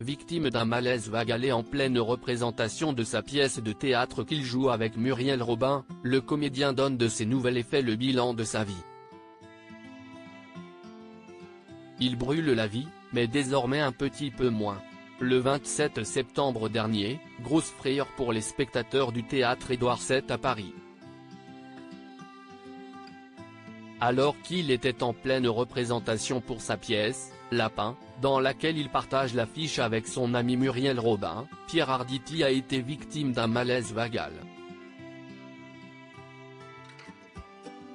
victime d'un malaise vagal en pleine représentation de sa pièce de théâtre qu'il joue avec Muriel Robin, le comédien donne de ses nouvelles et fait le bilan de sa vie. Il brûle la vie, mais désormais un petit peu moins. Le 27 septembre dernier, grosse frayeur pour les spectateurs du théâtre Édouard VII à Paris. Alors qu'il était en pleine représentation pour sa pièce, Lapin, dans laquelle il partage l'affiche avec son ami Muriel Robin, Pierre Arditi a été victime d'un malaise vagal.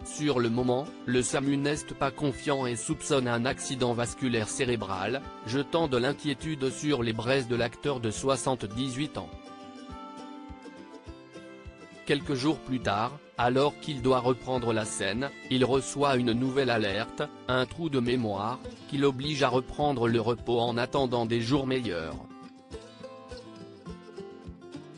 Sur le moment, le SAMU n'est pas confiant et soupçonne un accident vasculaire cérébral, jetant de l'inquiétude sur les braises de l'acteur de 78 ans. Quelques jours plus tard, alors qu'il doit reprendre la scène, il reçoit une nouvelle alerte, un trou de mémoire, qui l'oblige à reprendre le repos en attendant des jours meilleurs.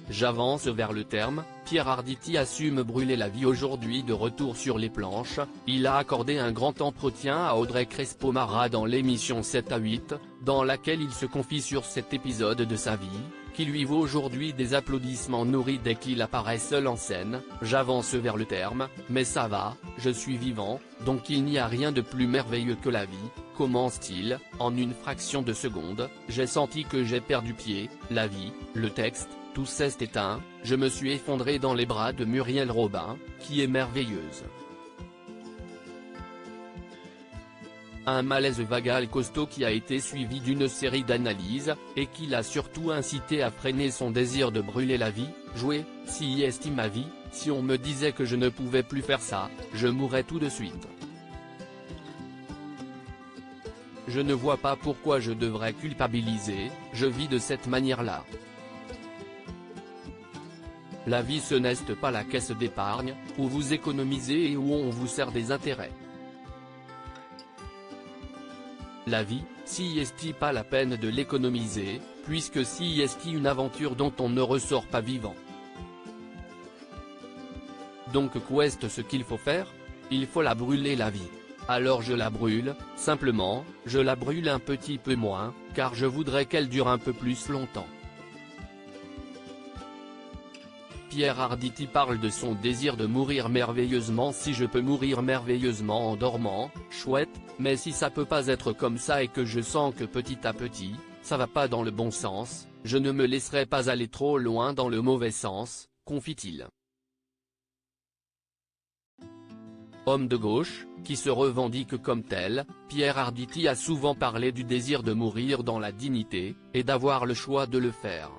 J'avance vers le terme, Pierre Arditi assume brûler la vie aujourd'hui. De retour sur les planches, il a accordé un grand entretien à Audrey Crespo-Mara dans l'émission 7 à 8, dans laquelle il se confie sur cet épisode de sa vie, qui lui vaut aujourd'hui des applaudissements nourris dès qu'il apparaît seul en scène. J'avance vers le terme, mais ça va, je suis vivant, donc il n'y a rien de plus merveilleux que la vie, commence-t-il. En une fraction de seconde, j'ai senti que j'ai perdu pied, la vie, le texte, tout s'est éteint, je me suis effondré dans les bras de Muriel Robin, qui est merveilleuse. Un malaise vagal costaud qui a été suivi d'une série d'analyses, et qui l'a surtout incité à freiner son désir de brûler la vie, jouer, si est ma vie, si on me disait que je ne pouvais plus faire ça, je mourrais tout de suite. Je ne vois pas pourquoi je devrais culpabiliser, je vis de cette manière-là. La vie ce n'est pas la caisse d'épargne, où vous économisez et où on vous sert des intérêts. La vie, si est pas la peine de l'économiser, puisque si est une aventure dont on ne ressort pas vivant. Donc qu'est ce qu'il faut faire? Il faut la brûler la vie. Alors je la brûle, simplement, je la brûle un petit peu moins, car je voudrais qu'elle dure un peu plus longtemps. Pierre Arditi parle de son désir de mourir merveilleusement. Si je peux mourir merveilleusement en dormant, chouette, mais si ça peut pas être comme ça et que je sens que petit à petit, ça va pas dans le bon sens, je ne me laisserai pas aller trop loin dans le mauvais sens, confie-t-il. Homme de gauche, qui se revendique comme tel, Pierre Arditi a souvent parlé du désir de mourir dans la dignité, et d'avoir le choix de le faire.